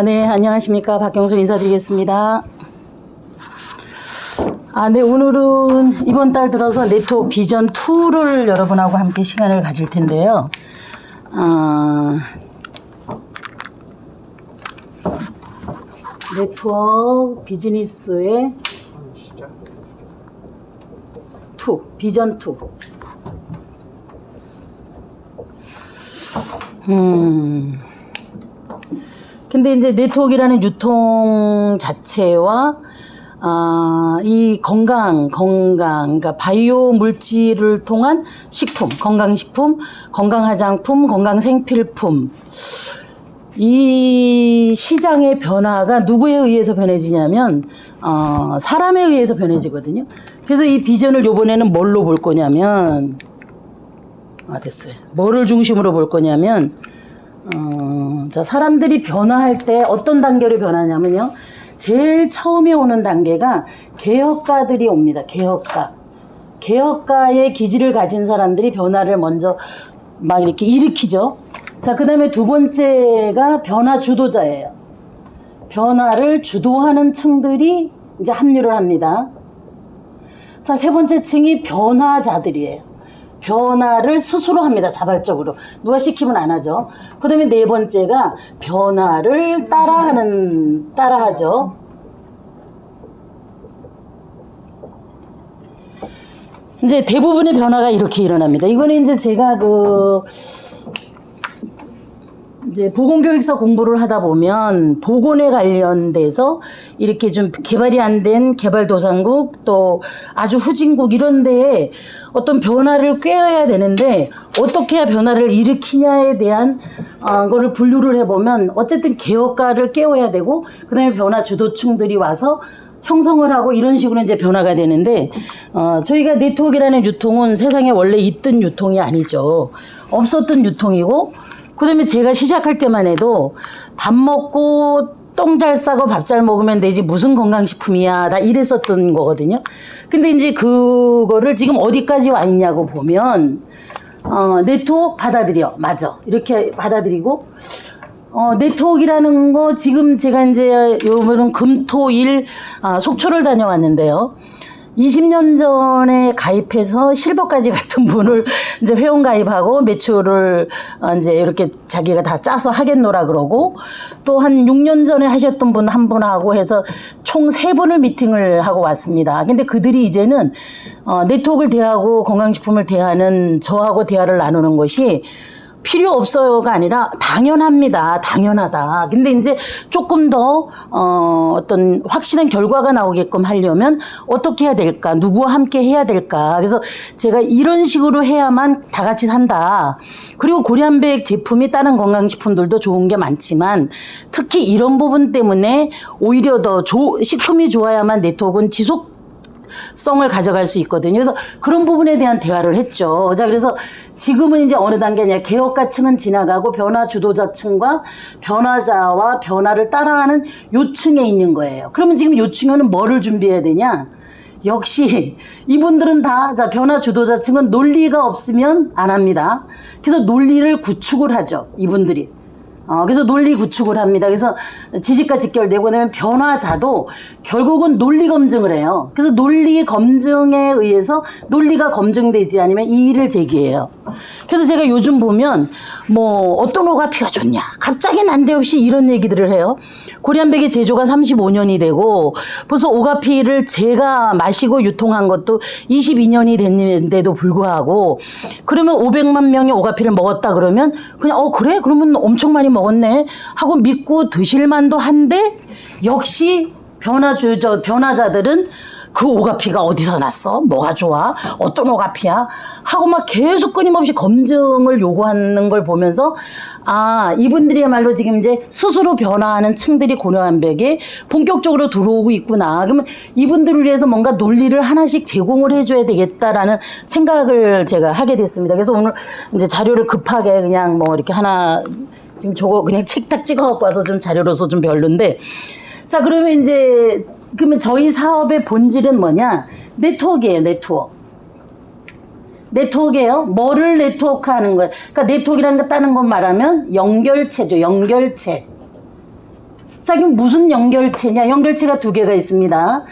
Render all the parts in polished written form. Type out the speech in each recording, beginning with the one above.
네, 안녕하십니까. 박경순 인사드리겠습니다. 네, 오늘은 이번 달 들어서 네트워크 비전 2를 여러분하고 함께 시간을 가질 텐데요. 네트워크 비즈니스의 2, 비전 2. 근데 이제 네트워크라는 유통 자체와 이 그러니까 바이오 물질을 통한 식품, 건강식품, 건강화장품, 건강생필품, 이 시장의 변화가 누구에 의해서 변해지냐면 사람에 의해서 변해지거든요. 그래서 이 비전을 요번에는 뭘로 볼 거냐면 됐어요. 뭐를 중심으로 볼 거냐면 자, 사람들이 변화할 때 어떤 단계로 변하냐면요. 제일 처음에 오는 단계가 개혁가들이 옵니다. 개혁가의 기질을 가진 사람들이 변화를 먼저 막 이렇게 일으키죠. 자, 그 다음에 두 번째가 변화 주도자예요. 변화를 주도하는 층들이 이제 합류를 합니다. 자, 세 번째 층이 변화자들이에요. 변화를 스스로 합니다. 자발적으로. 누가 시키면 안 하죠. 그 다음에 네 번째가 변화를 따라하죠. 이제 대부분의 변화가 이렇게 일어납니다. 이거는 이제 제가 이제 보건교육서 공부를 하다 보면 보건에 관련돼서 이렇게 좀 개발이 안 된 개발도상국 또 아주 후진국 이런 데에 어떤 변화를 꾀어야 되는데 어떻게 해야 변화를 일으키냐에 대한 거를 분류를 해보면 어쨌든 개혁가를 깨워야 되고 그 다음에 변화 주도층들이 와서 형성을 하고 이런 식으로 이제 변화가 되는데 저희가 네트워크라는 유통은 세상에 원래 있던 유통이 아니죠. 없었던 유통이고 그 다음에 제가 시작할 때만 해도 밥 먹고 똥 잘 싸고 밥 잘 먹으면 되지 무슨 건강식품이야 다 이랬었던 거거든요. 근데 이제 그거를 지금 어디까지 와 있냐고 보면 네트워크 받아들여. 맞아. 이렇게 받아들이고 네트워크라는 거 지금 제가 이제 요번은 금토일 속초를 다녀왔는데요. 20년 전에 가입해서 실버까지 같은 분을 이제 회원 가입하고 매출을 이제 이렇게 자기가 다 짜서 하겠노라 그러고 또 한 6년 전에 하셨던 분 한 분하고 해서 총 3분을 미팅을 하고 왔습니다. 근데 그들이 이제는 네트워크를 대하고 건강식품을 대하는 저하고 대화를 나누는 것이 필요 없어요가 아니라 당연합니다. 당연하다. 근데 이제 조금 더 어떤 확실한 결과가 나오게끔 하려면 어떻게 해야 될까? 누구와 함께 해야 될까? 그래서 제가 이런 식으로 해야만 다 같이 산다. 그리고 고량백 제품이 다른 건강식품들도 좋은 게 많지만 특히 이런 부분 때문에 오히려 더 식품이 좋아야만 네트워크는 지속성을 가져갈 수 있거든요. 그래서 그런 부분에 대한 대화를 했죠. 자, 그래서 지금은 이제 어느 단계냐. 개혁가층은 지나가고 변화 주도자층과 변화자와 변화를 따라하는 요층에 있는 거예요. 그러면 지금 요층에는 뭐를 준비해야 되냐? 역시 이분들은 다 변화 주도자층은 논리가 없으면 안 합니다. 그래서 논리를 구축을 하죠. 이분들이. 그래서 논리 구축을 합니다. 그래서 지식과 직결되고 그다음에 변화자도 결국은 논리 검증을 해요. 그래서 논리 검증에 의해서 논리가 검증되지 않으면 이의를 제기해요. 그래서 제가 요즘 보면 뭐 어떤 오가피가 좋냐 갑자기 난데없이 이런 얘기들을 해요. 고량백의 제조가 35년이 되고 벌써 오가피를 제가 마시고 유통한 것도 22년이 됐는데도 불구하고 그러면 500만 명이 오가피를 먹었다 그러면 그냥 그래? 그러면 엄청 많이 먹었네 하고 믿고 드실만도 한데 역시 변화자들은 그 오가피가 어디서 났어? 뭐가 좋아? 어떤 오가피야? 하고 막 계속 끊임없이 검증을 요구하는 걸 보면서 이분들이야말로 지금 이제 스스로 변화하는 층들이 고려한백에 본격적으로 들어오고 있구나. 그러면 이분들을 위해서 뭔가 논리를 하나씩 제공을 해줘야 되겠다라는 생각을 제가 하게 됐습니다. 그래서 오늘 이제 자료를 급하게 그냥 뭐 이렇게 하나 지금 저거 그냥 책딱 찍어갖고 와서 좀 자료로서 좀 별론데 자, 그러면 저희 사업의 본질은 뭐냐? 네트워크예요, 네트워크예요. 뭐를 네트워크 하는 거예요? 그러니까 네트워크라는 거 다른 건 말하면 연결체죠, 연결체. 자, 그럼 무슨 연결체냐? 연결체가 두 개가 있습니다.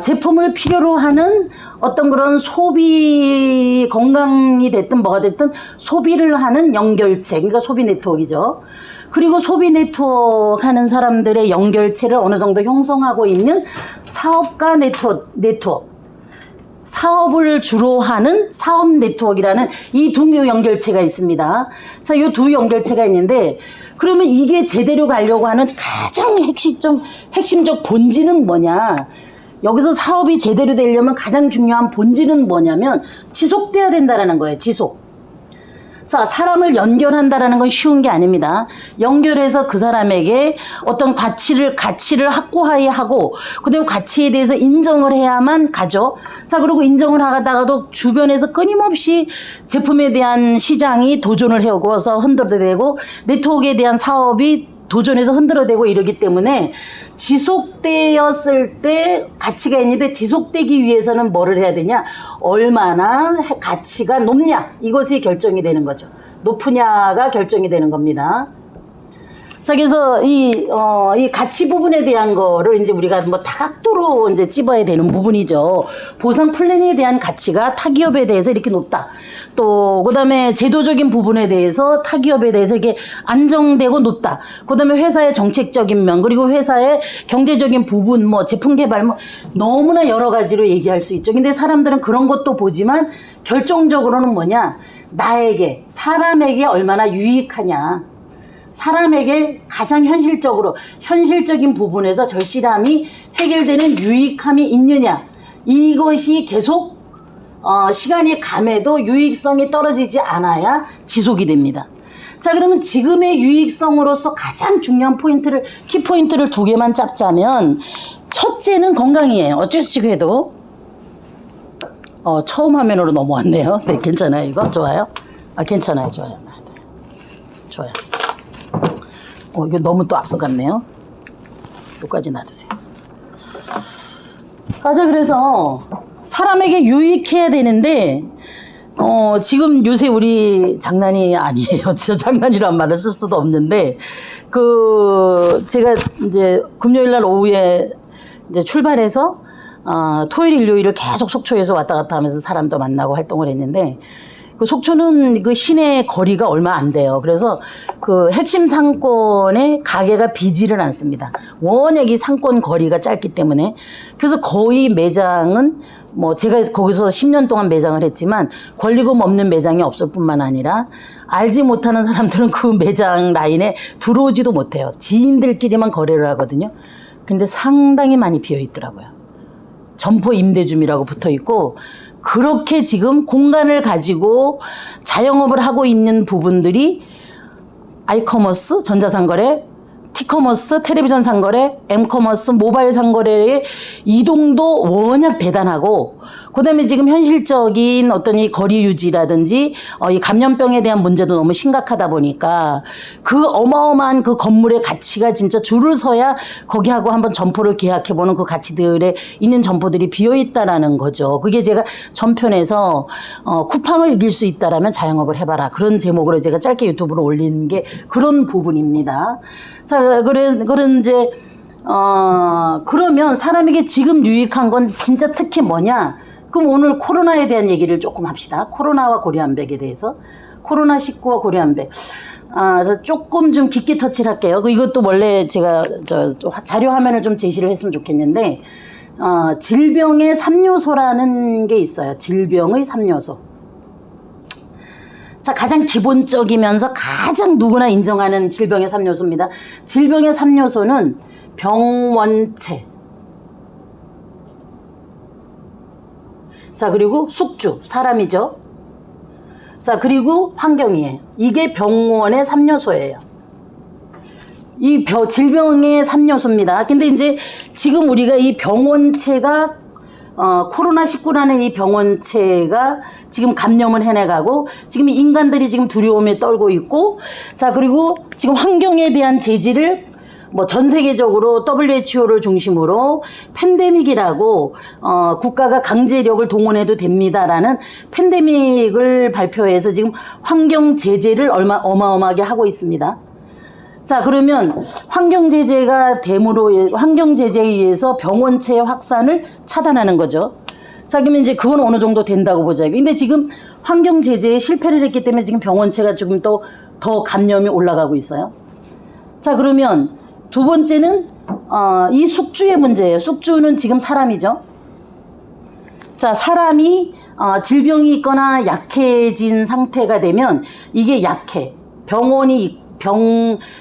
제품을 필요로 하는 어떤 그런 소비, 건강이 됐든 뭐가 됐든 소비를 하는 연결체, 그러니까 소비 네트워크이죠. 그리고 소비 네트워크 하는 사람들의 연결체를 어느 정도 형성하고 있는 사업가 네트워크. 사업을 주로 하는 사업 네트워크라는 이 두 연결체가 있습니다. 자, 이 두 연결체가 있는데, 그러면 이게 제대로 가려고 하는 가장 핵심적 본질은 뭐냐? 여기서 사업이 제대로 되려면 가장 중요한 본질은 뭐냐면 지속돼야 된다는 거예요. 지속. 자, 사람을 연결한다는 건 쉬운 게 아닙니다. 연결해서 그 사람에게 어떤 가치를 확고하게 그 다음에 가치에 대해서 인정을 해야만 가죠. 자, 그리고 인정을 하다가도 주변에서 끊임없이 제품에 대한 시장이 도전을 해오고서 흔들어대고 네트워크에 대한 사업이 도전해서 흔들어대고 이러기 때문에 지속되었을 때 가치가 있는데 지속되기 위해서는 뭐를 해야 되냐? 얼마나 가치가 높냐? 이것이 결정이 되는 거죠. 높으냐가 결정이 되는 겁니다. 자, 그래서 이 가치 부분에 대한 거를 이제 우리가 뭐 다각도로 이제 찝어야 되는 부분이죠. 보상 플랜에 대한 가치가 타 기업에 대해서 이렇게 높다. 또, 그 다음에 제도적인 부분에 대해서 타 기업에 대해서 이렇게 안정되고 높다. 그 다음에 회사의 정책적인 면, 그리고 회사의 경제적인 부분, 뭐 제품 개발, 뭐 너무나 여러 가지로 얘기할 수 있죠. 근데 사람들은 그런 것도 보지만 결정적으로는 뭐냐? 나에게, 사람에게 얼마나 유익하냐. 사람에게 가장 현실적인 부분에서 절실함이 해결되는 유익함이 있느냐. 이것이 계속 시간이 감해도 유익성이 떨어지지 않아야 지속이 됩니다. 자, 그러면 지금의 유익성으로서 가장 중요한 키포인트를 두 개만 잡자면, 첫째는 건강이에요. 어쩌지 해도. 처음 화면으로 넘어왔네요. 네, 괜찮아요. 이거 좋아요? 괜찮아요. 좋아요. 좋아요. 이거 너무 또 앞서갔네요. 여기까지 놔두세요. 자, 그래서 사람에게 유익해야 되는데, 지금 요새 우리 장난이 아니에요. 진짜 장난이란 말을 쓸 수도 없는데, 제가 이제 금요일 날 오후에 이제 출발해서, 토요일, 일요일을 계속 속초에서 왔다 갔다 하면서 사람도 만나고 활동을 했는데, 그 속초는 그 시내 거리가 얼마 안 돼요. 그래서 그 핵심 상권의 가게가 비지를 않습니다. 워낙 이 상권 거리가 짧기 때문에. 그래서 거의 매장은 뭐 제가 거기서 10년 동안 매장을 했지만 권리금 없는 매장이 없을 뿐만 아니라 알지 못하는 사람들은 그 매장 라인에 들어오지도 못해요. 지인들끼리만 거래를 하거든요. 근데 상당히 많이 비어 있더라고요. 점포 임대주미라고 붙어 있고, 그렇게 지금 공간을 가지고 자영업을 하고 있는 부분들이 아이커머스, 전자상거래, 티커머스, 텔레비전 상거래, 엠커머스, 모바일 상거래의 이동도 워낙 대단하고, 그 다음에 지금 현실적인 어떤 이 거리 유지라든지 이 감염병에 대한 문제도 너무 심각하다 보니까 그 어마어마한 그 건물의 가치가 진짜 줄을 서야 거기하고 한번 점포를 계약해보는 그 가치들에 있는 점포들이 비어있다라는 거죠. 그게 제가 전편에서 쿠팡을 이길 수 있다라면 자영업을 해봐라, 그런 제목으로 제가 짧게 유튜브로 올리는 게 그런 부분입니다. 자, 그런 이제 그러면 사람에게 지금 유익한 건 진짜 특히 뭐냐? 그럼 오늘 코로나에 대한 얘기를 조금 합시다. 코로나와 고려암백에 대해서. 코로나19와 고려암백. 조금 좀 깊게 터치를 할게요. 이것도 원래 제가 자료 화면을 좀 제시를 했으면 좋겠는데, 질병의 3요소라는 게 있어요. 질병의 3요소. 자, 가장 기본적이면서 가장 누구나 인정하는 질병의 3요소입니다. 질병의 3요소는 병원체, 자, 그리고 숙주, 사람이죠. 자, 그리고 환경이에요. 이게 병원의 3요소예요. 이 질병의 3요소입니다. 근데 이제 지금 우리가 이 병원체가 코로나19라는 이 병원체가 지금 감염을 해내가고, 지금 인간들이 지금 두려움에 떨고 있고, 자, 그리고 지금 환경에 대한 제지를 뭐 전 세계적으로 WHO를 중심으로 팬데믹이라고 국가가 강제력을 동원해도 됩니다라는 팬데믹을 발표해서 지금 환경 제재를 어마어마하게 하고 있습니다. 자, 그러면 환경제재가 됨으로, 환경제재에 의해서 병원체 확산을 차단하는 거죠. 자, 그러면 이제 그건 어느 정도 된다고 보자. 근데 지금 환경제재에 실패를 했기 때문에 지금 병원체가 조금 더 감염이 올라가고 있어요. 자, 그러면 두 번째는, 이 숙주의 문제예요. 숙주는 지금 사람이죠. 자, 사람이, 질병이 있거나 약해진 상태가 되면 이게 약해.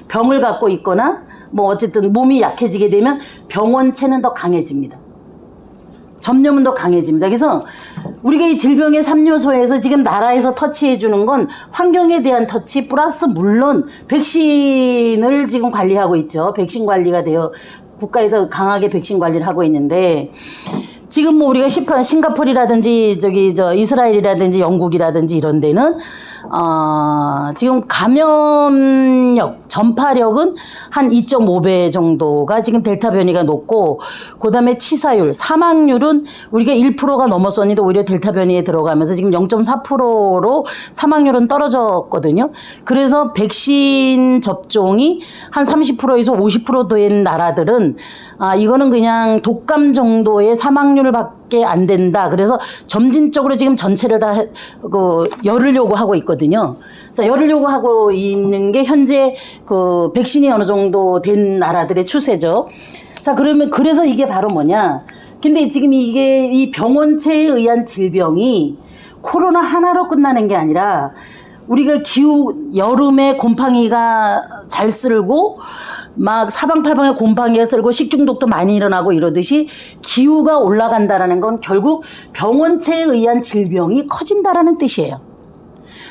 병을 갖고 있거나 뭐 어쨌든 몸이 약해지게 되면 병원체는 더 강해집니다. 전염은 더 강해집니다. 그래서 우리가 이 질병의 3요소에서 지금 나라에서 터치해 주는 건 환경에 대한 터치 플러스 물론 백신을 지금 관리하고 있죠. 백신 관리가 되어 국가에서 강하게 백신 관리를 하고 있는데 지금 뭐 우리가 싱가포르라든지 이스라엘이라든지 영국이라든지 이런 데는 지금 감염력, 전파력은 한 2.5배 정도가 지금 델타 변이가 높고, 그 다음에 치사율, 사망률은 우리가 1%가 넘었었는데 오히려 델타 변이에 들어가면서 지금 0.4%로 사망률은 떨어졌거든요. 그래서 백신 접종이 한 30%에서 50%된 나라들은 이거는 그냥 독감 정도의 사망률 밖에 안 된다. 그래서 점진적으로 지금 전체를 다 열으려고 하고 있거든요. 자, 열으려고 하고 있는 게 현재 그 백신이 어느 정도 된 나라들의 추세죠. 자, 그러면 그래서 이게 바로 뭐냐? 근데 지금 이게 이 병원체에 의한 질병이 코로나 하나로 끝나는 게 아니라 우리가 여름에 곰팡이가 잘 쓸고 막 사방팔방에 곰팡이가 쓸고 식중독도 많이 일어나고 이러듯이 기후가 올라간다라는 건 결국 병원체에 의한 질병이 커진다라는 뜻이에요.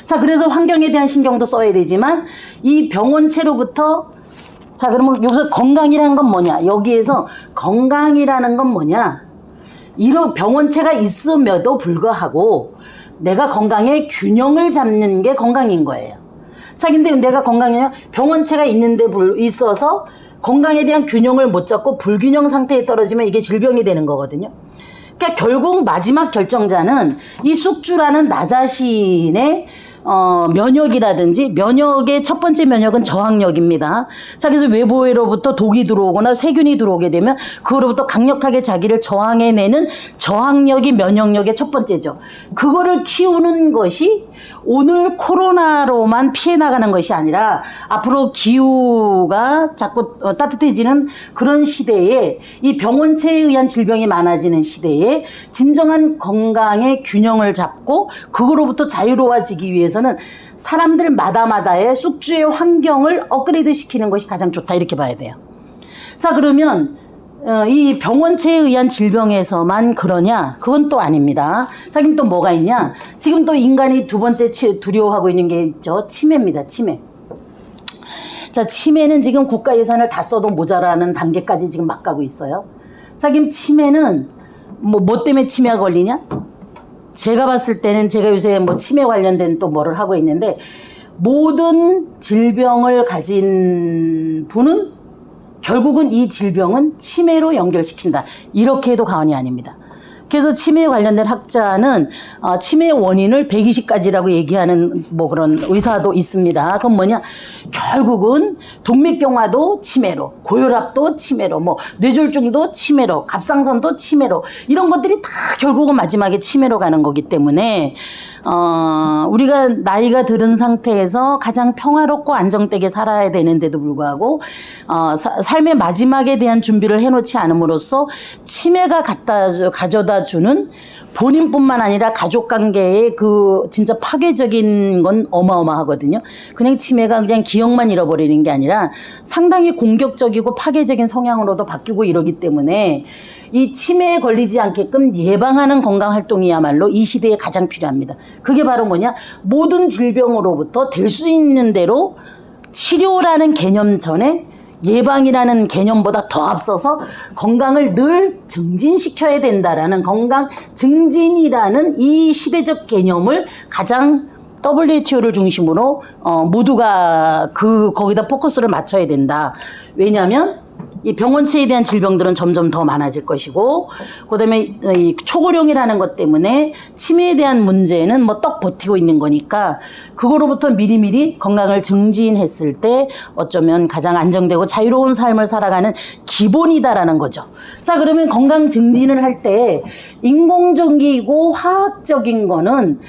자, 그래서 환경에 대한 신경도 써야 되지만 이 병원체로부터 자, 그러면 여기서 건강이라는 건 뭐냐? 여기에서 건강이라는 건 뭐냐? 이런 병원체가 있음에도 불구하고 내가 건강의 균형을 잡는 게 건강인 거예요. 자, 근데 내가 건강이냐? 병원체가 있어서 건강에 대한 균형을 못 잡고 불균형 상태에 떨어지면 이게 질병이 되는 거거든요. 그러니까 결국 마지막 결정자는 이 숙주라는 나 자신의 면역이라든지 면역의 첫 번째 면역은 저항력입니다. 자, 그래서 외부로부터 독이 들어오거나 세균이 들어오게 되면 그거로부터 강력하게 자기를 저항해내는 저항력이 면역력의 첫 번째죠. 그거를 키우는 것이 오늘 코로나로만 피해 나가는 것이 아니라 앞으로 기후가 자꾸 따뜻해지는 그런 시대에 이 병원체에 의한 질병이 많아지는 시대에 진정한 건강의 균형을 잡고 그거로부터 자유로워지기 위해서는 사람들 마다마다의 숙주의 환경을 업그레이드 시키는 것이 가장 좋다 이렇게 봐야 돼요. 자, 그러면 이 병원체에 의한 질병에서만 그러냐? 그건 또 아닙니다. 자, 그럼 또 뭐가 있냐? 지금 또 인간이 두 번째 두려워하고 있는 게 있죠. 치매입니다. 치매. 자, 치매는 지금 국가 예산을 다 써도 모자라는 단계까지 지금 막 가고 있어요. 자, 그럼 치매는 뭐 때문에 치매가 걸리냐? 제가 봤을 때는 제가 요새 뭐 치매 관련된 또 뭐를 하고 있는데 모든 질병을 가진 분은 결국은 이 질병은 치매로 연결시킨다. 이렇게 해도 과언이 아닙니다. 그래서 치매에 관련된 학자는 치매의 원인을 120가지라고 얘기하는 뭐 그런 의사도 있습니다. 그건 뭐냐? 결국은 동맥경화도 치매로, 고혈압도 치매로, 뭐 뇌졸중도 치매로, 갑상선도 치매로 이런 것들이 다 결국은 마지막에 치매로 가는 거기 때문에 우리가 나이가 들은 상태에서 가장 평화롭고 안정되게 살아야 되는데도 불구하고 삶의 마지막에 대한 준비를 해놓지 않음으로써 치매가 가져다 주는 본인뿐만 아니라 가족관계의 그 진짜 파괴적인 건 어마어마하거든요. 그냥 치매가 그냥 기억만 잃어버리는 게 아니라 상당히 공격적이고 파괴적인 성향으로도 바뀌고 이러기 때문에 이 치매에 걸리지 않게끔 예방하는 건강활동이야말로 이 시대에 가장 필요합니다. 그게 바로 뭐냐? 모든 질병으로부터 될 수 있는 대로 치료라는 개념 전에 예방이라는 개념보다 더 앞서서 건강을 늘 증진시켜야 된다라는 건강 증진이라는 이 시대적 개념을 가장 WHO를 중심으로 모두가 거기다 포커스를 맞춰야 된다. 왜냐하면 이 병원체에 대한 질병들은 점점 더 많아질 것이고, 그다음에 이 초고령이라는 것 때문에 치매에 대한 문제는 뭐 떡 버티고 있는 거니까 그거로부터 미리미리 건강을 증진했을 때 어쩌면 가장 안정되고 자유로운 삶을 살아가는 기본이다라는 거죠. 자, 그러면 건강 증진을 할 때 인공적이고 화학적인 거는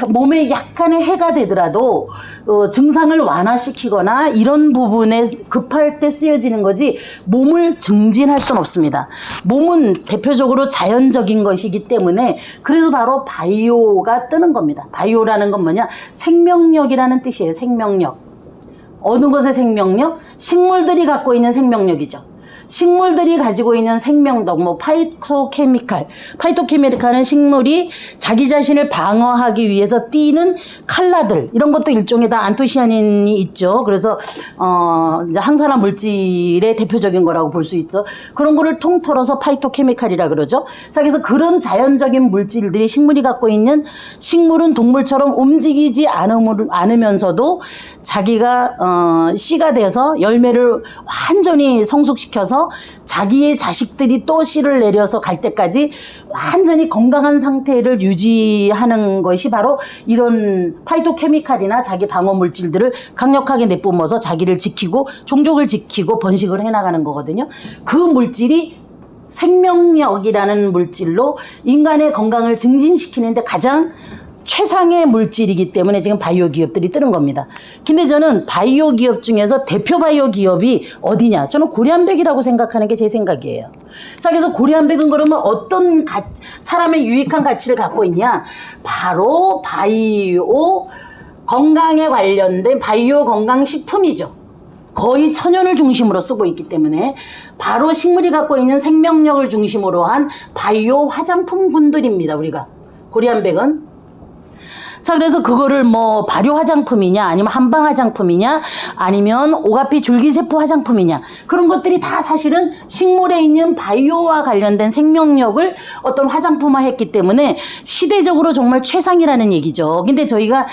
몸에 약간의 해가 되더라도 증상을 완화시키거나 이런 부분에 급할 때 쓰여지는 거지 몸을 증진할 수는 없습니다. 몸은 대표적으로 자연적인 것이기 때문에 그래서 바로 바이오가 뜨는 겁니다. 바이오라는 건 뭐냐? 생명력이라는 뜻이에요. 생명력. 어느 것의 생명력? 식물들이 갖고 있는 생명력이죠. 식물들이 가지고 있는 생명력, 뭐 파이토케미칼은 식물이 자기 자신을 방어하기 위해서 띠는 칼라들, 이런 것도 일종의 다 안토시아닌이 있죠. 그래서 이제 항산화 물질의 대표적인 거라고 볼 수 있죠. 그런 거를 통틀어서 파이토케미칼이라 그러죠. 자, 그래서 그런 자연적인 물질들이 식물이 갖고 있는, 식물은 동물처럼 움직이지 않으면서도 자기가 씨가 돼서 열매를 완전히 성숙시켜서 자기의 자식들이 또 씨를 내려서 갈 때까지 완전히 건강한 상태를 유지하는 것이 바로 이런 파이토케미칼이나 자기 방어 물질들을 강력하게 내뿜어서 자기를 지키고 종족을 지키고 번식을 해나가는 거거든요. 그 물질이 생명력이라는 물질로 인간의 건강을 증진시키는데 가장 최상의 물질이기 때문에 지금 바이오 기업들이 뜨는 겁니다. 근데 저는 바이오 기업 중에서 대표 바이오 기업이 어디냐? 저는 고리안백이라고 생각하는 게 제 생각이에요. 자, 그래서 고리안백은 그러면 어떤 사람의 유익한 가치를 갖고 있냐? 바로 바이오 건강에 관련된 바이오 건강식품이죠. 거의 천연을 중심으로 쓰고 있기 때문에 바로 식물이 갖고 있는 생명력을 중심으로 한 바이오 화장품군들입니다. 우리가 고리안백은. 자, 그래서 그거를 뭐 발효 화장품이냐 아니면 한방 화장품이냐 아니면 오가피 줄기세포 화장품이냐, 그런 것들이 다 사실은 식물에 있는 바이오와 관련된 생명력을 어떤 화장품화 했기 때문에 시대적으로 정말 최상이라는 얘기죠. 근데 저희가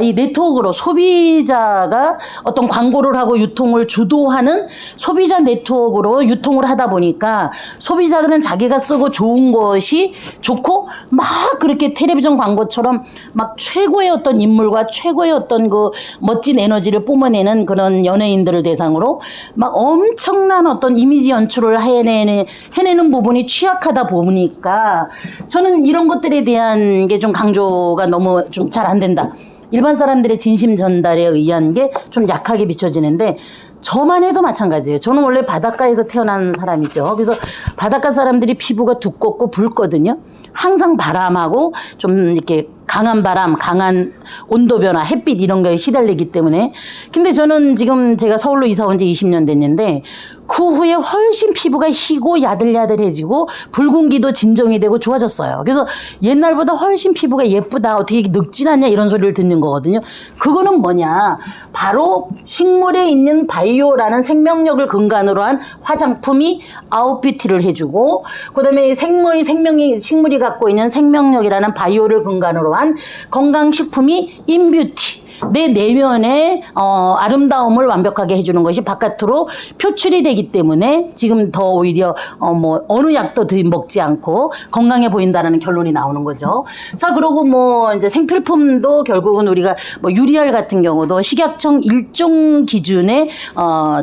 이 네트워크로 소비자가 어떤 광고를 하고 유통을 주도하는 소비자 네트워크로 유통을 하다 보니까 소비자들은 자기가 쓰고 좋은 것이 좋고 막 그렇게 텔레비전 광고처럼 막 최고의 어떤 인물과 최고의 어떤 그 멋진 에너지를 뿜어내는 그런 연예인들을 대상으로 막 엄청난 어떤 이미지 연출을 해내는 부분이 취약하다 보니까 저는 이런 것들에 대한 게 좀 강조가 너무 좀 잘 안 된다. 일반 사람들의 진심 전달에 의한 게 좀 약하게 비춰지는데 저만 해도 마찬가지예요. 저는 원래 바닷가에서 태어난 사람이죠. 그래서 바닷가 사람들이 피부가 두껍고 붉거든요. 항상 바람하고 좀 이렇게 강한 바람, 강한 온도 변화, 햇빛 이런 거에 시달리기 때문에. 근데 저는 지금 제가 서울로 이사 온 지 20년 됐는데 그 후에 훨씬 피부가 희고 야들야들해지고 붉은기도 진정이 되고 좋아졌어요. 그래서 옛날보다 훨씬 피부가 예쁘다, 어떻게 늙진 않냐 이런 소리를 듣는 거거든요. 그거는 뭐냐, 바로 식물에 있는 바이오라는 생명력을 근간으로 한 화장품이 아웃뷰티를 해주고, 그 다음에 식물이 갖고 있는 생명력이라는 바이오를 근간으로 한 건강식품이 인뷰티, 내 내면의 아름다움을 완벽하게 해주는 것이 바깥으로 표출이 되기 때문에 지금 더 오히려 뭐 어느 약도 먹지 않고 건강해 보인다는 결론이 나오는 거죠. 자, 그리고 뭐 이제 생필품도 결국은 우리가 뭐 유리알 같은 경우도 식약청 일종 기준의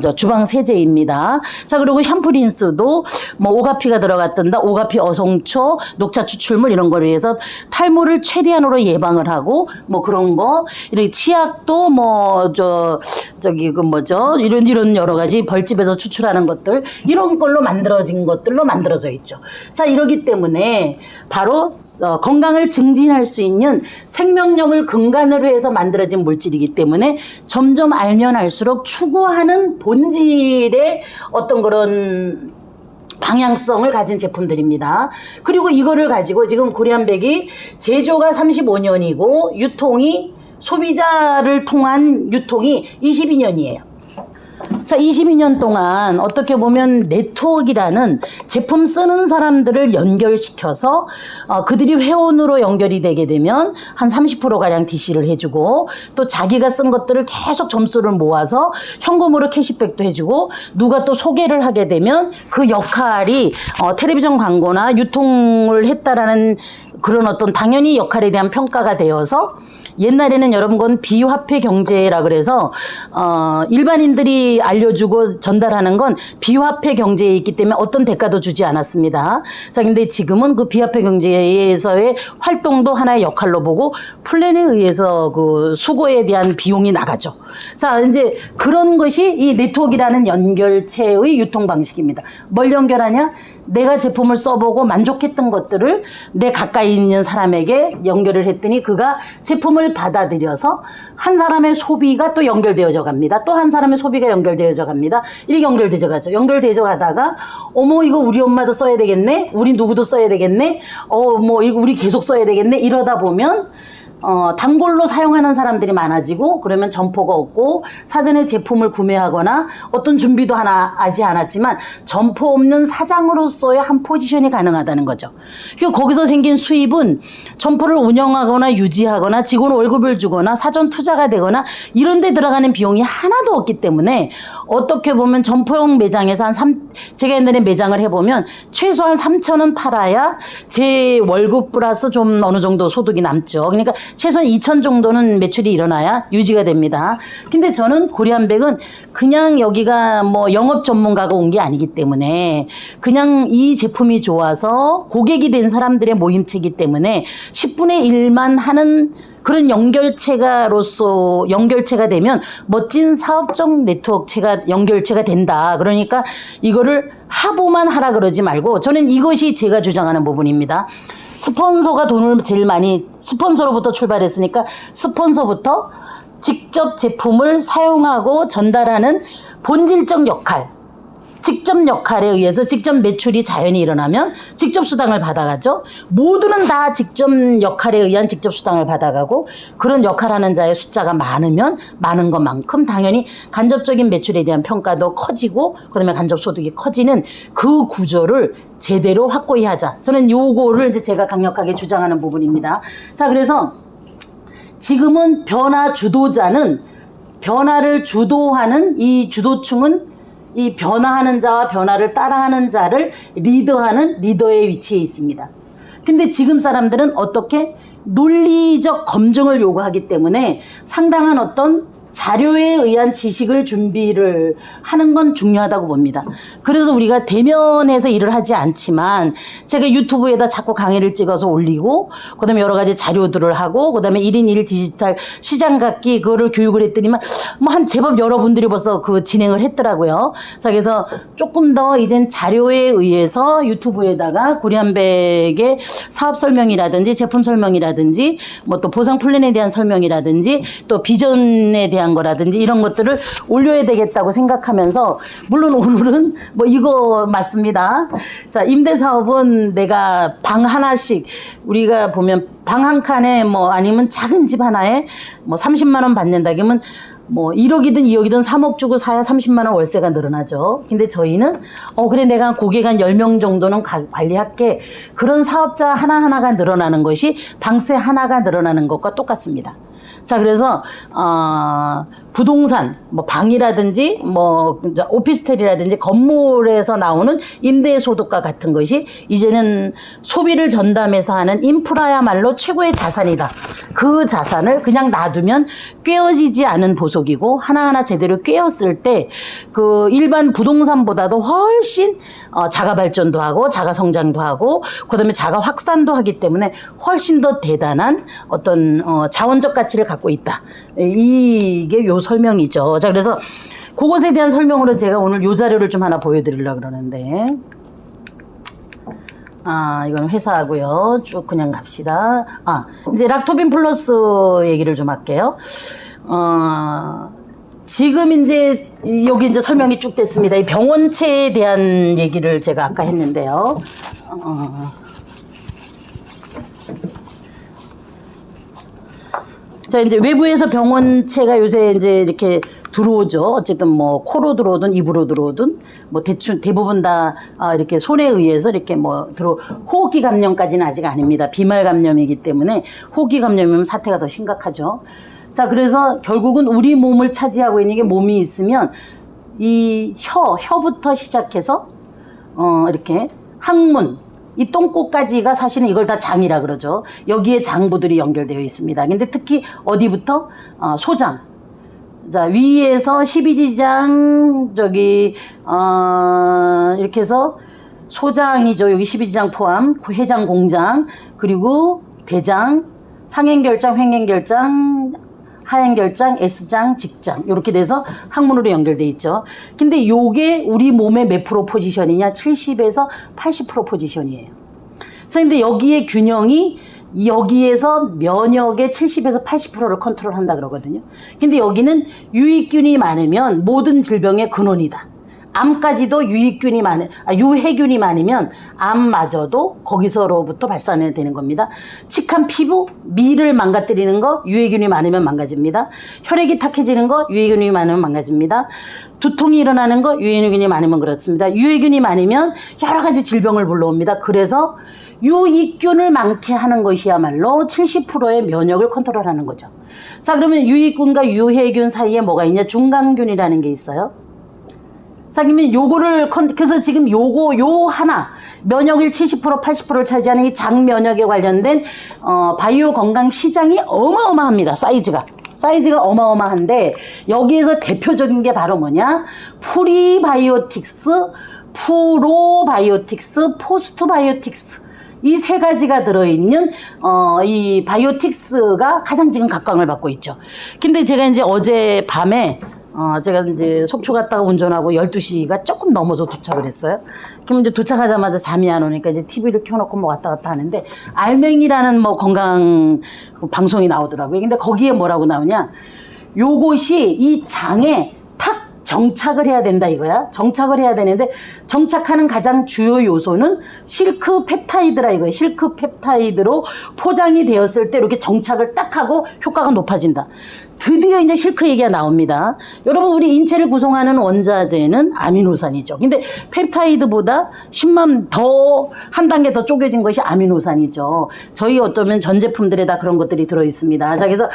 저 주방 세제입니다. 자, 그리고 샴푸 린스도 뭐 오가피가 들어갔던다, 오가피 어성초, 녹차 추출물 이런 거를 해서 탈모를 최대한으로 예방을 하고 뭐 그런 거, 이렇게 치약도 뭐 저기 그 뭐죠, 이런 여러 가지 벌집에서 추출하는 것들, 이런 걸로 만들어진 것들로 만들어져 있죠. 자, 이러기 때문에 바로 건강을 증진할 수 있는 생명력을 근간으로 해서 만들어진 물질이기 때문에 점점 알면 알수록 추구하는 본질의 어떤 그런 방향성을 가진 제품들입니다. 그리고 이거를 가지고 지금 고리안백이 제조가 35년이고 유통이, 소비자를 통한 유통이 22년이에요. 자, 22년 동안 어떻게 보면 네트워크라는 제품 쓰는 사람들을 연결시켜서 그들이 회원으로 연결이 되게 되면 한 30%가량 DC를 해주고 또 자기가 쓴 것들을 계속 점수를 모아서 현금으로 캐시백도 해주고 누가 또 소개를 하게 되면 그 역할이 텔레비전 광고나 유통을 했다라는 그런 어떤 당연히 역할에 대한 평가가 되어서 옛날에는 여러분 건 비화폐 경제라 그래서 일반인들이 알려주고 전달하는 건 비화폐 경제에 있기 때문에 어떤 대가도 주지 않았습니다. 자, 근데 지금은 그 비화폐 경제에서의 활동도 하나의 역할로 보고 플랜에 의해서 그 수고에 대한 비용이 나가죠. 자, 이제 그런 것이 이 네트워크라는 연결체의 유통 방식입니다. 뭘 연결하냐? 내가 제품을 써보고 만족했던 것들을 내 가까이 있는 사람에게 연결을 했더니 그가 제품을 받아들여서 한 사람의 소비가 또 연결되어져 갑니다. 또 한 사람의 소비가 연결되어져 갑니다. 이렇게 연결되어져 가죠. 연결되어져 가다가 어머 이거 우리 엄마도 써야 되겠네. 우리 누구도 써야 되겠네. 뭐 이거 우리 계속 써야 되겠네. 이러다 보면 단골로 사용하는 사람들이 많아지고 그러면 점포가 없고 사전에 제품을 구매하거나 어떤 준비도 하나 하지 않았지만 점포 없는 사장으로서의 한 포지션이 가능하다는 거죠. 그리고 거기서 생긴 수입은 점포를 운영하거나 유지하거나 직원 월급을 주거나 사전 투자가 되거나 이런 데 들어가는 비용이 하나도 없기 때문에 어떻게 보면 점포형 매장에서 제가 옛날에 매장을 해보면 최소한 3,000원 팔아야 제 월급 플러스 좀 어느 정도 소득이 남죠. 그러니까 최소한 2,000 정도는 매출이 일어나야 유지가 됩니다. 근데 저는 고리한백은 그냥 여기가 뭐 영업 전문가가 온 게 아니기 때문에 그냥 이 제품이 좋아서 고객이 된 사람들의 모임체이기 때문에 10분의 1만 하는 그런 연결체가 되면 멋진 사업적 네트워크체가 연결체가 된다. 그러니까 이거를 하부만 하라 그러지 말고 저는 이것이 제가 주장하는 부분입니다. 스폰서가 돈을 제일 많이 스폰서로부터 출발했으니까 스폰서부터 직접 제품을 사용하고 전달하는 본질적 역할, 직접 역할에 의해서 직접 매출이 자연히 일어나면 직접 수당을 받아가죠. 모두는 다 직접 역할에 의한 직접 수당을 받아가고 그런 역할하는 자의 숫자가 많으면 많은 것만큼 당연히 간접적인 매출에 대한 평가도 커지고 그다음에 간접 소득이 커지는 그 구조를 제대로 확고히 하자. 저는 요거를 이제 제가 강력하게 주장하는 부분입니다. 자, 그래서 지금은 변화 주도자는 변화를 주도하는 이 주도층은 이 변화하는 자와 변화를 따라하는 자를 리더하는 리더의 위치에 있습니다. 근데 지금 사람들은 어떻게 논리적 검증을 요구하기 때문에 상당한 어떤 자료에 의한 지식을 준비를 하는 건 중요하다고 봅니다. 그래서 우리가 대면에서 일을 하지 않지만 제가 유튜브에다 자꾸 강의를 찍어서 올리고 그다음에 여러 가지 자료들을 하고 그다음에 1인 1 디지털 시장 갖기 그거를 교육을 했더니만 뭐 한 제법 여러분들이 벌써 그 진행을 했더라고요. 자, 그래서 조금 더 이젠 자료에 의해서 유튜브에다가 고리한백의 사업 설명이라든지 제품 설명이라든지 뭐 또 보상 플랜에 대한 설명이라든지 또 비전에 대한 거라든지 이런 것들을 올려야 되겠다고 생각하면서 물론 오늘은 뭐 이거 맞습니다. 자, 임대사업은 내가 방 하나씩 우리가 보면 방 한 칸에 뭐 아니면 작은 집 하나에 뭐 30만 원 받는다 그러면 뭐 1억이든 2억이든 3억 주고 사야 30만 원 월세가 늘어나죠. 근데 저희는 그래 내가 고객 한 10명 정도는 관리할게. 그런 사업자 하나하나가 늘어나는 것이 방세 하나가 늘어나는 것과 똑같습니다. 자, 그래서 부동산 뭐 방이라든지 뭐 오피스텔이라든지 건물에서 나오는 임대 소득과 같은 것이 이제는 소비를 전담해서 하는 인프라야말로 최고의 자산이다. 그 자산을 그냥 놔두면 꿰어지지 않은 보석이고 하나하나 제대로 꿰었을 때 그 일반 부동산보다도 훨씬 자가 발전도 하고 자가 성장도 하고 그다음에 자가 확산도 하기 때문에 훨씬 더 대단한 어떤 자원적 가치를 갖고 있다. 이게 요 설명이죠. 자, 그래서 그것에 대한 설명으로 제가 오늘 요 자료를 좀 하나 보여드리려고 그러는데 이건 회사하고요. 쭉 그냥 갑시다. 이제 락토빈 플러스 얘기를 좀 할게요. 지금 이제 여기 이제 설명이 쭉 됐습니다. 이 병원체에 대한 얘기를 제가 아까 했는데요. 자, 이제 외부에서 병원체가 요새 이제 이렇게 들어오죠. 어쨌든 뭐 코로 들어오든 입으로 들어오든 뭐 대부분 다 이렇게 손에 의해서 이렇게 뭐 호흡기 감염까지는 아직 아닙니다. 비말 감염이기 때문에 호흡기 감염이면 사태가 더 심각하죠. 자, 그래서 결국은 우리 몸을 차지하고 있는 게 몸이 있으면 이 혀부터 시작해서 이렇게 항문, 이 똥꼬까지가 사실은 이걸 다 장이라 그러죠. 여기에 장부들이 연결되어 있습니다. 근데 특히 어디부터? 소장. 자, 위에서 12지장, 이렇게 해서 소장이죠. 여기 12지장 포함, 해장, 공장, 그리고 대장, 상행결장, 횡행결장, 하행결장, S장, 직장 이렇게 돼서 항문으로 연결돼 있죠. 근데 요게 우리 몸의 몇 프로 포지션이냐? 70에서 80% 포지션이에요. 그래서 근데 여기에 균형이 여기에서 면역의 70에서 80%를 컨트롤한다 그러거든요. 근데 여기는 유익균이 많으면 모든 질병의 근원이다. 암까지도 유해균이 많으면 암마저도 거기서로부터 발산되는 겁니다. 칙한 피부, 미를 망가뜨리는 거 유해균이 많으면 망가집니다. 혈액이 탁해지는 거 유해균이 많으면 망가집니다. 두통이 일어나는 거 유해균이 많으면 그렇습니다. 유해균이 많으면 여러 가지 질병을 불러옵니다. 그래서 유익균을 많게 하는 것이야말로 70%의 면역을 컨트롤하는 거죠. 자, 그러면 유익균과 유해균 사이에 뭐가 있냐? 중간균이라는 게 있어요. 자, 그러면 요거를, 그래서 지금 요 하나, 면역일 70%, 80%를 차지하는 이 장 면역에 관련된, 바이오 건강 시장이 어마어마합니다. 사이즈가 어마어마한데, 여기에서 대표적인 게 바로 뭐냐? 프리바이오틱스, 프로바이오틱스, 포스트바이오틱스. 이 세 가지가 들어있는, 이 바이오틱스가 가장 지금 각광을 받고 있죠. 근데 제가 이제 어제 밤에, 제가 이제 속초 갔다가 운전하고 12시가 조금 넘어서 도착을 했어요. 그럼 이제 도착하자마자 잠이 안 오니까 이제 TV를 켜놓고 뭐 왔다 갔다 하는데, 알맹이라는 뭐 건강 방송이 나오더라고요. 근데 거기에 뭐라고 나오냐? 요것이 이 장에 탁 정착을 해야 된다 이거야. 정착을 해야 되는데, 정착하는 가장 주요 요소는 실크 펩타이드라 이거예요. 실크 펩타이드로 포장이 되었을 때 이렇게 정착을 딱 하고 효과가 높아진다. 드디어 이제 실크 얘기가 나옵니다. 여러분, 우리 인체를 구성하는 원자재는 아미노산이죠. 근데 펩타이드보다 10만 한 단계 더 쪼개진 것이 아미노산이죠. 저희 어쩌면 전 제품들에 다 그런 것들이 들어있습니다. 자, 그래서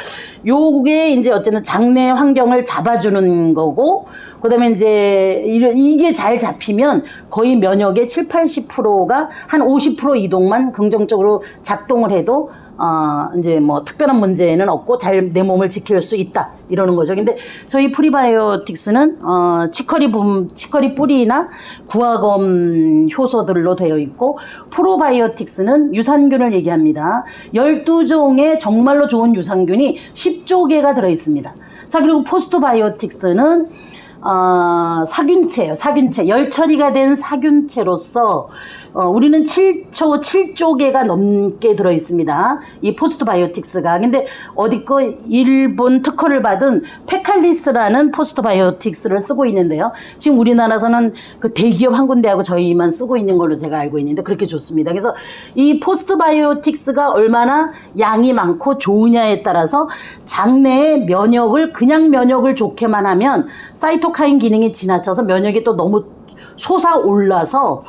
요게 이제 어쨌든 장내 환경을 잡아주는 거고, 그 다음에 이제 이게 잘 잡히면 거의 면역의 7, 80%가 한 50% 이동만 긍정적으로 작동을 해도 이제 뭐 특별한 문제는 없고 잘 내 몸을 지킬 수 있다 이러는 거죠. 근데 저희 프리바이오틱스는 치커리 뿌리나 구화검 효소들로 되어 있고, 프로바이오틱스는 유산균을 얘기합니다. 12종의 정말로 좋은 유산균이 10조 개가 들어 있습니다. 자, 그리고 포스트바이오틱스는 사균체예요. 사균체. 열 처리가 된 사균체로서 우리는 7조 개가 넘게 들어 있습니다. 이 포스트바이오틱스가. 근데 어디 거 일본 특허를 받은 페칼리스라는 포스트바이오틱스를 쓰고 있는데요. 지금 우리나라에서는 그 대기업 한 군데하고 저희만 쓰고 있는 걸로 제가 알고 있는데 그렇게 좋습니다. 그래서 이 포스트바이오틱스가 얼마나 양이 많고 좋으냐에 따라서 장내의 면역을, 그냥 면역을 좋게만 하면 사이토카인 기능이 지나쳐서 면역이 또 너무 솟아올라서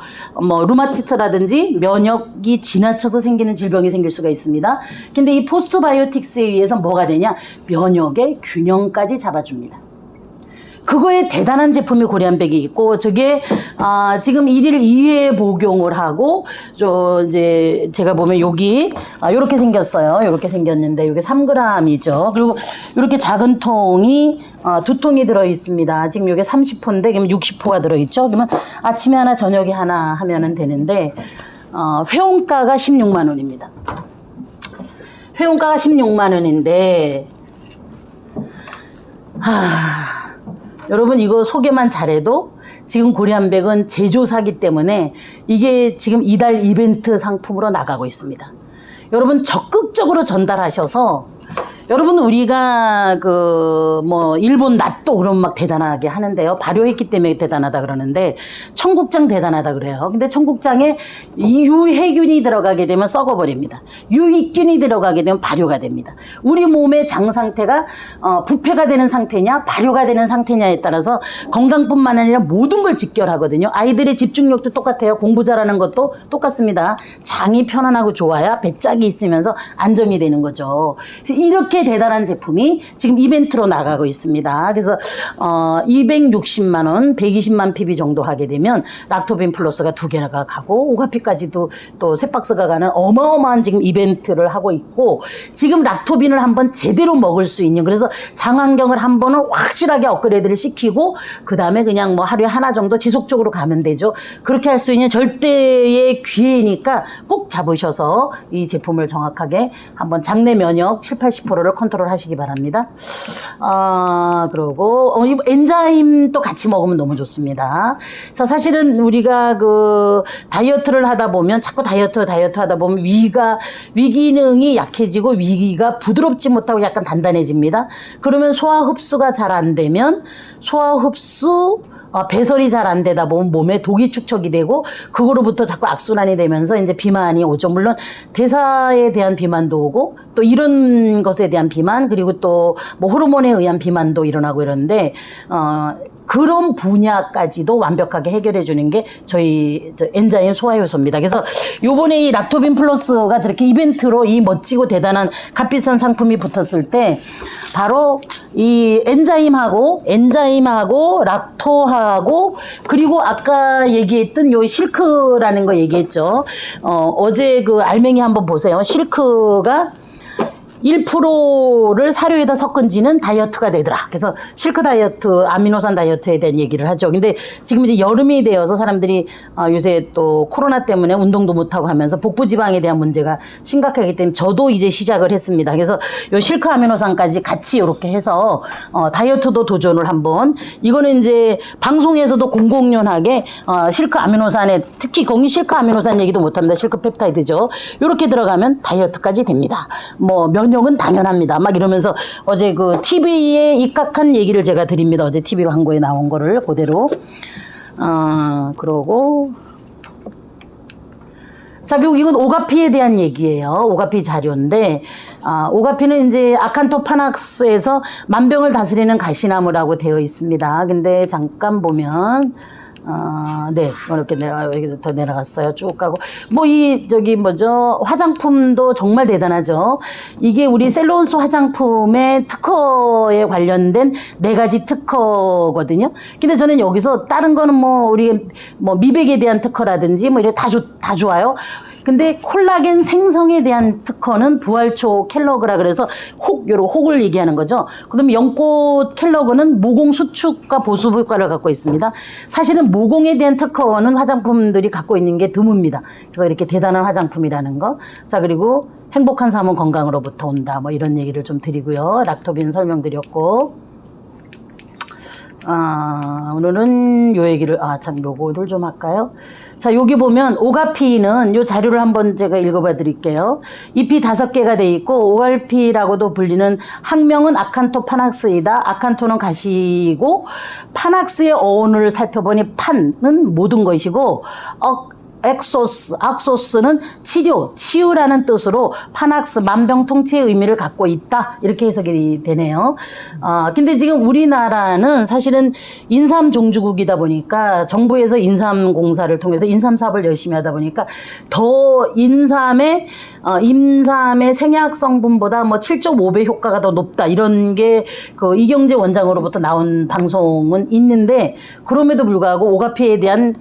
뭐 루마티스라든지 면역이 지나쳐서 생기는 질병이 생길 수가 있습니다. 근데 이 포스트바이오틱스에 의해서 뭐가 되냐? 면역의 균형까지 잡아줍니다. 그거에 대단한 제품이 고리안백이 있고, 저게 지금 1일 2회 복용을 하고, 이제 제가 보면 여기 요렇게 생겼어요. 요렇게 생겼는데 요게 3g이죠. 그리고 요렇게 작은 통이 2통이 들어 있습니다. 지금 요게 30호인데 그러면 60호가 들어 있죠. 그러면 아침에 하나 저녁에 하나 하면은 되는데, 회원가가 16만 원입니다. 회원가가 16만 원인데 여러분, 이거 소개만 잘해도 지금 고리안백은 제조사기 때문에 이게 지금 이달 이벤트 상품으로 나가고 있습니다. 여러분 적극적으로 전달하셔서 여러분 우리가 일본 낫또 그러면 막 대단하게 하는데요. 발효했기 때문에 대단하다 그러는데 청국장 대단하다 그래요. 근데 청국장에 유해균이 들어가게 되면 썩어버립니다. 유익균이 들어가게 되면 발효가 됩니다. 우리 몸의 장 상태가 부패가 되는 상태냐 발효가 되는 상태냐에 따라서 건강뿐만 아니라 모든 걸 직결하거든요. 아이들의 집중력도 똑같아요. 공부 잘하는 것도 똑같습니다. 장이 편안하고 좋아야 배짝이 있으면서 안정이 되는 거죠. 이렇게 대단한 제품이 지금 이벤트로 나가고 있습니다. 그래서 260만 원, 120만 PB 정도 하게 되면 락토빈 플러스가 2개가 가고 오가피까지도 또 3박스가 가는 어마어마한 지금 이벤트를 하고 있고 지금 락토빈을 한번 제대로 먹을 수 있는 그래서 장 환경을 한 번은 확실하게 업그레이드를 시키고 그 다음에 그냥 뭐 하루에 하나 정도 지속적으로 가면 되죠. 그렇게 할 수 있는 절대의 기회니까 꼭 잡으셔서 이 제품을 정확하게 한번 장내 면역 70-80%를 컨트롤 하시기 바랍니다. 그리고 이 엔자임도 같이 먹으면 너무 좋습니다. 자, 사실은 우리가 다이어트를 하다 보면 자꾸 다이어트 하다 보면 위 기능이 약해지고 위가 부드럽지 못하고 약간 단단해집니다. 그러면 소화 흡수가 잘 안 되면 소화 흡수 배설이 잘 안 되다 보면 몸에 독이 축적이 되고 그거로부터 자꾸 악순환이 되면서 이제 비만이 오죠. 물론 대사에 대한 비만도 오고 또 이런 것에 대한 비만 그리고 또 뭐 호르몬에 의한 비만도 일어나고 이러는데 그런 분야까지도 완벽하게 해결해 주는 게 저희 엔자임 소화효소입니다. 그래서 요번에 이 락토빈 플러스가 저렇게 이벤트로 이 멋지고 대단한 값비싼 상품이 붙었을 때 바로 이 엔자임하고 락토하고 그리고 아까 얘기했던 요 실크라는 거 얘기했죠. 어제 알맹이 한번 보세요. 실크가 1%를 사료에다 섞은 지는 다이어트가 되더라. 그래서 실크 다이어트, 아미노산 다이어트에 대한 얘기를 하죠. 근데 지금 이제 여름이 되어서 사람들이 요새 또 코로나 때문에 운동도 못하고 하면서 복부 지방에 대한 문제가 심각하기 때문에 저도 이제 시작을 했습니다. 그래서 요 실크 아미노산까지 같이 이렇게 해서 다이어트도 도전을 한번 이거는 이제 방송에서도 공공연하게 실크 아미노산에 특히 거기 실크 아미노산 얘기도 못합니다. 실크 펩타이드죠. 요렇게 들어가면 다이어트까지 됩니다. 뭐 면역은 당연합니다. 막 이러면서 어제 TV에 입각한 얘기를 제가 드립니다. 어제 TV 광고에 나온 거를 그대로. 그러고. 자, 결국 이건 오가피에 대한 얘기예요. 오가피 자료인데, 오가피는 이제 아칸토파낙스에서 만병을 다스리는 가시나무라고 되어 있습니다. 근데 잠깐 보면, 네, 이렇게 여기서 더 내려갔어요. 쭉 가고. 화장품도 정말 대단하죠. 이게 우리 셀로온스 화장품의 특허에 관련된 4가지 특허거든요. 근데 저는 여기서 다른 거는 우리 미백에 대한 특허라든지 이래 다 좋아요. 근데 콜라겐 생성에 대한 특허는 부활초 켈러그라 그래서 혹을 얘기하는 거죠. 그 다음에 연꽃 켈러그는 모공 수축과 보수 효과를 갖고 있습니다. 사실은 모공에 대한 특허는 화장품들이 갖고 있는 게 드뭅니다. 그래서 이렇게 대단한 화장품이라는 거. 자, 그리고 행복한 삶은 건강으로부터 온다. 이런 얘기를 좀 드리고요. 락토빈 설명드렸고. 오늘은 요 얘기를, 요거를 좀 할까요? 자, 여기 보면 오가피는 요 자료를 한번 제가 읽어봐 드릴게요. 잎이 5개가 돼 있고 ORP라고도 불리는 학명은 아칸토파낙스이다. 아칸토는 가시고 파낙스의 어원을 살펴보니 판은 모든 것이고 악소스는 치유라는 뜻으로 파낙스, 만병통치의 의미를 갖고 있다. 이렇게 해석이 되네요. 근데 지금 우리나라는 사실은 인삼 종주국이다 보니까 정부에서 인삼 공사를 통해서 인삼 사업을 열심히 하다 보니까 더 인삼의 생약 성분보다 7.5배 효과가 더 높다. 이런 게 이경재 원장으로부터 나온 방송은 있는데 그럼에도 불구하고 오가피에 대한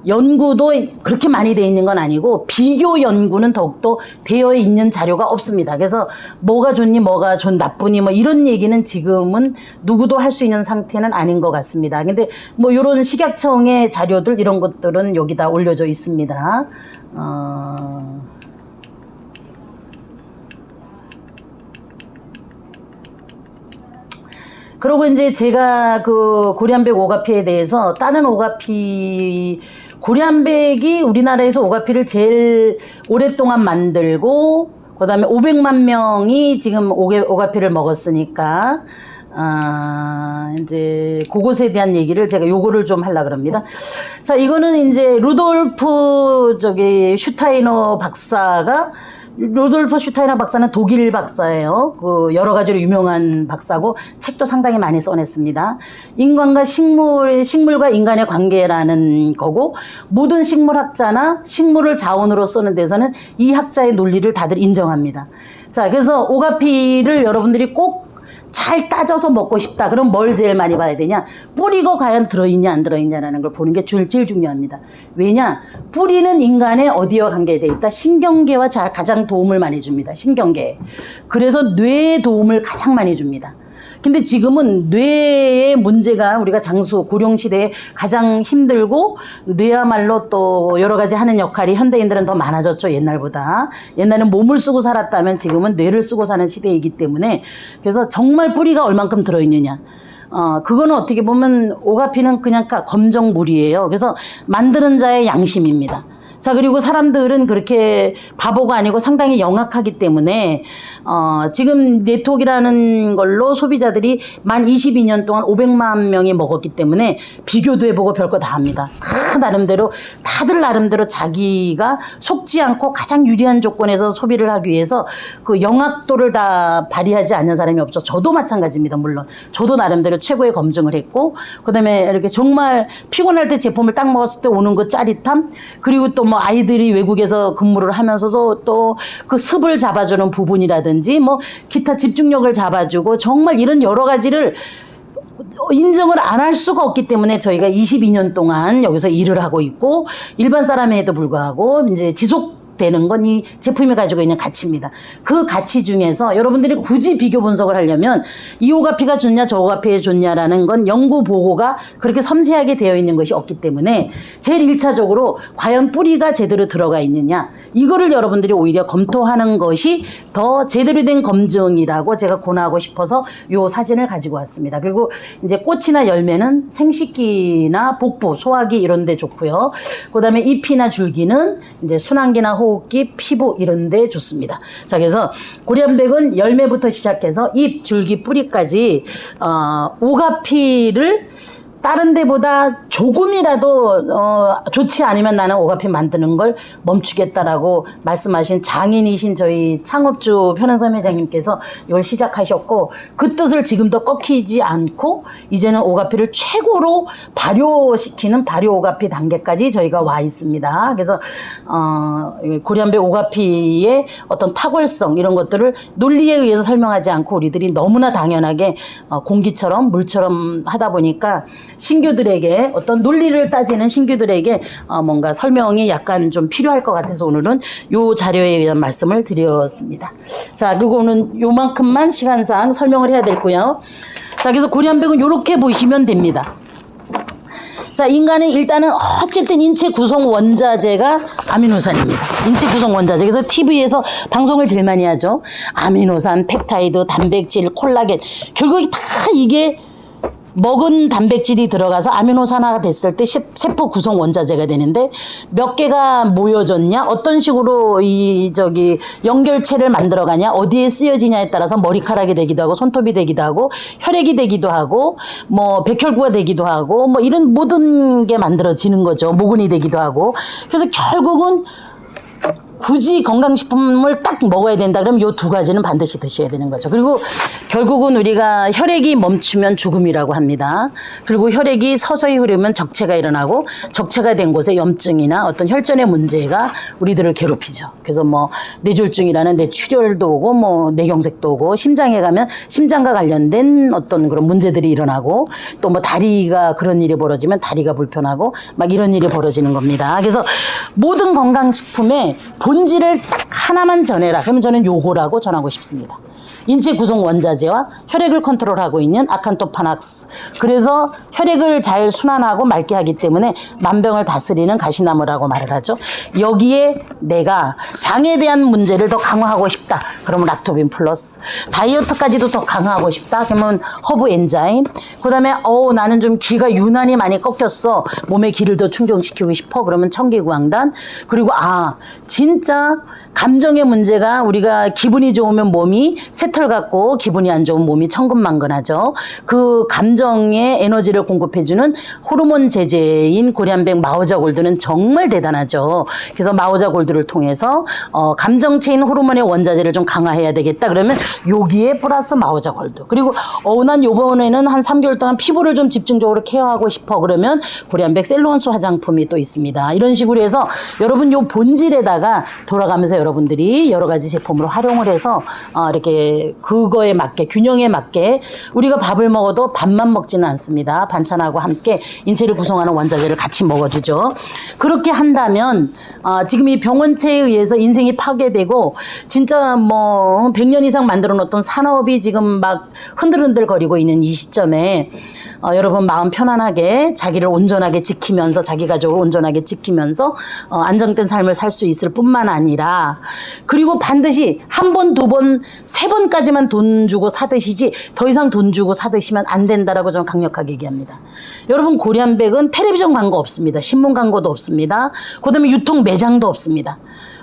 연구도 그렇게 많이 되어 있는 건 아니고 비교 연구는 더욱더 되어 있는 자료가 없습니다. 그래서 뭐가 좋니 뭐가 나쁘니 이런 얘기는 지금은 누구도 할 수 있는 상태는 아닌 것 같습니다. 근데 이런 식약청의 자료들 이런 것들은 여기다 올려져 있습니다. 그리고 이제 제가 고리안백 오가피에 대해서 다른 오가피 고리안백이 우리나라에서 오가피를 제일 오랫동안 만들고 그다음에 500만 명이 지금 오가피를 먹었으니까 이제 그것에 대한 얘기를 제가 요거를 좀 하려고 합니다. 자, 이거는 이제 루돌프 슈타이너 박사가 루돌프 슈타이너 박사는 독일 박사예요. 그 여러 가지로 유명한 박사고 책도 상당히 많이 써냈습니다. 인간과 식물과 인간의 관계라는 거고 모든 식물학자나 식물을 자원으로 쓰는 데서는 이 학자의 논리를 다들 인정합니다. 자, 그래서 오가피를 여러분들이 꼭 잘 따져서 먹고 싶다. 그럼 뭘 제일 많이 봐야 되냐? 뿌리가 과연 들어있냐 안 들어있냐라는 걸 보는 게 제일 중요합니다. 왜냐? 뿌리는 인간의 어디와 관계되어 있다? 신경계와 가장 도움을 많이 줍니다. 신경계. 그래서 뇌에 도움을 가장 많이 줍니다. 근데 지금은 뇌의 문제가 우리가 고령시대에 가장 힘들고 뇌야말로 또 여러 가지 하는 역할이 현대인들은 더 많아졌죠. 옛날보다. 옛날에는 몸을 쓰고 살았다면 지금은 뇌를 쓰고 사는 시대이기 때문에 그래서 정말 뿌리가 얼만큼 들어있느냐. 그거는 어떻게 보면 오가피는 그냥 검정물이에요. 그래서 만드는 자의 양심입니다. 자, 그리고 사람들은 그렇게 바보가 아니고 상당히 영악하기 때문에 지금 네트워크라는 걸로 소비자들이 만 22년 동안 500만 명이 먹었기 때문에 비교도 해보고 별거 다 합니다. 다들 나름대로 자기가 속지 않고 가장 유리한 조건에서 소비를 하기 위해서 그 영악도를 다 발휘하지 않는 사람이 없죠. 저도 마찬가지입니다. 물론 저도 나름대로 최고의 검증을 했고 그다음에 이렇게 정말 피곤할 때 제품을 딱 먹었을 때 오는 그 짜릿함 그리고 또 뭐 아이들이 외국에서 근무를 하면서도 또 그 습을 잡아주는 부분이라든지 뭐 기타 집중력을 잡아주고 정말 이런 여러 가지를 인정을 안 할 수가 없기 때문에 저희가 22년 동안 여기서 일을 하고 있고 일반 사람에도 불구하고 이제 지속되는 건 이 제품이 가지고 있는 가치입니다. 그 가치 중에서 여러분들이 굳이 비교 분석을 하려면 이 오가피가 좋냐 저 오가피가 좋냐라는 건 연구 보고가 그렇게 섬세하게 되어 있는 것이 없기 때문에 제일 1차적으로 과연 뿌리가 제대로 들어가 있느냐 이거를 여러분들이 오히려 검토하는 것이 더 제대로 된 검증이라고 제가 권하고 싶어서 요 사진을 가지고 왔습니다. 그리고 이제 꽃이나 열매는 생식기나 복부, 소화기 이런 데 좋고요. 그다음에 잎이나 줄기는 이제 순환기나 호흡기, 피부 이런 데 좋습니다. 자, 그래서 고리안백은 열매부터 시작해서 잎, 줄기, 뿌리까지 오가피를 다른 데보다 조금이라도 좋지 않으면 나는 오가피 만드는 걸 멈추겠다라고 말씀하신 장인이신 저희 창업주 편은삼 회장님께서 이걸 시작하셨고 그 뜻을 지금도 꺾이지 않고 이제는 오가피를 최고로 발효시키는 발효 오가피 단계까지 저희가 와 있습니다. 그래서 고리안백 오가피의 어떤 탁월성 이런 것들을 논리에 의해서 설명하지 않고 우리들이 너무나 당연하게 공기처럼 물처럼 하다 보니까 신규들에게 어떤 논리를 따지는 신규들에게 뭔가 설명이 약간 좀 필요할 것 같아서 오늘은 요 자료에 의한 말씀을 드렸습니다. 자, 그리고 오늘 요만큼만 시간상 설명을 해야 되고요. 자, 그래서 고리안백은 요렇게 보시면 됩니다. 자, 인간은 일단은 어쨌든 인체 구성 원자재가 아미노산입니다. 인체 구성 원자재. 그래서 TV에서 방송을 제일 많이 하죠. 아미노산, 펩타이드, 단백질, 콜라겐. 결국 다 이게 먹은 단백질이 들어가서 아미노산화가 됐을 때 세포 구성 원자재가 되는데 몇 개가 모여졌냐 어떤 식으로 연결체를 만들어가냐 어디에 쓰여지냐에 따라서 머리카락이 되기도 하고 손톱이 되기도 하고 혈액이 되기도 하고 뭐 백혈구가 되기도 하고 뭐 이런 모든 게 만들어지는 거죠. 모근이 되기도 하고 그래서 결국은 굳이 건강식품을 딱 먹어야 된다 그러면 요 두 가지는 반드시 드셔야 되는 거죠. 그리고 결국은 우리가 혈액이 멈추면 죽음이라고 합니다. 그리고 혈액이 서서히 흐르면 적체가 일어나고 적체가 된 곳에 염증이나 어떤 혈전의 문제가 우리들을 괴롭히죠. 그래서 뭐 뇌졸중이라는 뇌출혈도 오고 뭐 뇌경색도 오고 심장에 가면 심장과 관련된 어떤 그런 문제들이 일어나고 또 뭐 다리가 그런 일이 벌어지면 다리가 불편하고 막 이런 일이 벌어지는 겁니다. 그래서 모든 건강식품에 본질을 딱 하나만 전해라. 그러면 저는 요거라고 전하고 싶습니다. 인체 구성 원자재와 혈액을 컨트롤하고 있는 아칸토파낙스. 그래서 혈액을 잘 순환하고 맑게 하기 때문에 만병을 다스리는 가시나무라고 말을 하죠. 여기에 내가 장에 대한 문제를 더 강화하고 싶다. 그러면 락토빈 플러스. 다이어트까지도 더 강화하고 싶다. 그러면 허브 엔자임. 그다음에 나는 좀 기가 유난히 많이 꺾였어. 몸에 기를 더 충족시키고 싶어. 그러면 청기구황단. 그리고 진짜 감정의 문제가 우리가 기분이 좋으면 몸이 새털 같고 기분이 안 좋으면 몸이 천근만근하죠. 그 감정의 에너지를 공급해주는 호르몬 제제인 고리안백 마오자 골드는 정말 대단하죠. 그래서 마오자 골드를 통해서 감정체인 호르몬의 원자재를 좀 강화해야 되겠다. 그러면 여기에 플러스 마오자 골드. 그리고 난 요번에는 한 3개월 동안 피부를 좀 집중적으로 케어하고 싶어. 그러면 고리안백 셀루원스 화장품이 또 있습니다. 이런 식으로 해서 여러분 요 본질에다가 돌아가면서 여러분들이 여러 가지 제품으로 활용을 해서 이렇게 그거에 맞게 균형에 맞게 우리가 밥을 먹어도 밥만 먹지는 않습니다. 반찬하고 함께 인체를 구성하는 원자재를 같이 먹어주죠. 그렇게 한다면 지금 이 병원체에 의해서 인생이 파괴되고 진짜 뭐 100년 이상 만들어 놓았던 산업이 지금 막 흔들흔들거리고 있는 이 시점에 여러분 마음 편안하게 자기를 온전하게 지키면서 자기 가족을 온전하게 지키면서 안정된 삶을 살 수 있을 뿐만 아니라 그리고 반드시 한 번, 두 번, 세 번까지만 돈 주고 사드시지 더 이상 돈 주고 사드시면 안 된다라고 저는 강력하게 얘기합니다. 여러분 고리안백은 텔레비전 광고 없습니다. 신문 광고도 없습니다. 그다음에 유통 매장도 없습니다.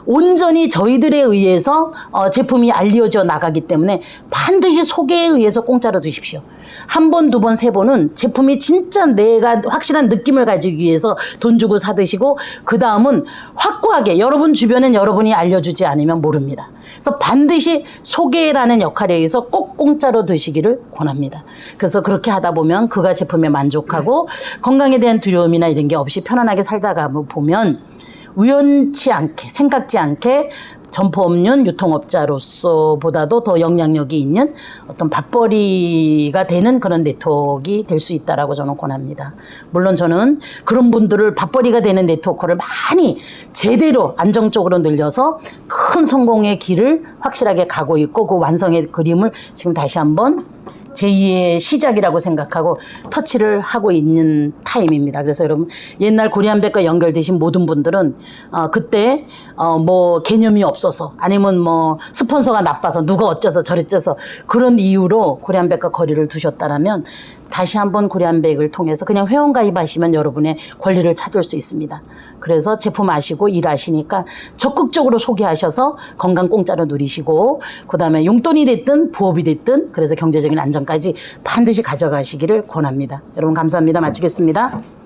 온전히 저희들에 의해서 제품이 알려져 나가기 때문에 반드시 소개에 의해서 공짜로 드십시오. 한 번, 두 번, 세 번은 제품이 진짜 내가 확실한 느낌을 가지기 위해서 돈 주고 사드시고 그 다음은 확고하게 여러분 주변엔 여러분이 알려주지 않으면 모릅니다. 그래서 반드시 소개라는 역할에 의해서 꼭 공짜로 드시기를 권합니다. 그래서 그렇게 하다 보면 그가 제품에 만족하고 건강에 대한 두려움이나 이런 게 없이 편안하게 살다가 보면 우연치 않게 생각지 않게 점포업륜 유통업자로서보다도 더 영향력이 있는 어떤 밥벌이가 되는 그런 네트워크가 될 수 있다라고 저는 권합니다. 물론 저는 그런 분들을 밥벌이가 되는 네트워크를 많이 제대로 안정적으로 늘려서 큰 성공의 길을 확실하게 가고 있고 그 완성의 그림을 지금 다시 한번 제2의 시작이라고 생각하고 터치를 하고 있는 타임입니다. 그래서 여러분 옛날 고리안백과 연결되신 모든 분들은 그때 뭐 개념이 없어서 아니면 뭐 스폰서가 나빠서 누가 어쩌서 저쩌서 그런 이유로 고리안백과 거리를 두셨다라면 다시 한번 고리안백을 통해서 그냥 회원 가입하시면 여러분의 권리를 찾을 수 있습니다. 그래서 제품 아시고 일하시니까 적극적으로 소개하셔서 건강 공짜로 누리시고 그 다음에 용돈이 됐든 부업이 됐든 그래서 경제적인 안정까지 반드시 가져가시기를 권합니다. 여러분 감사합니다. 마치겠습니다.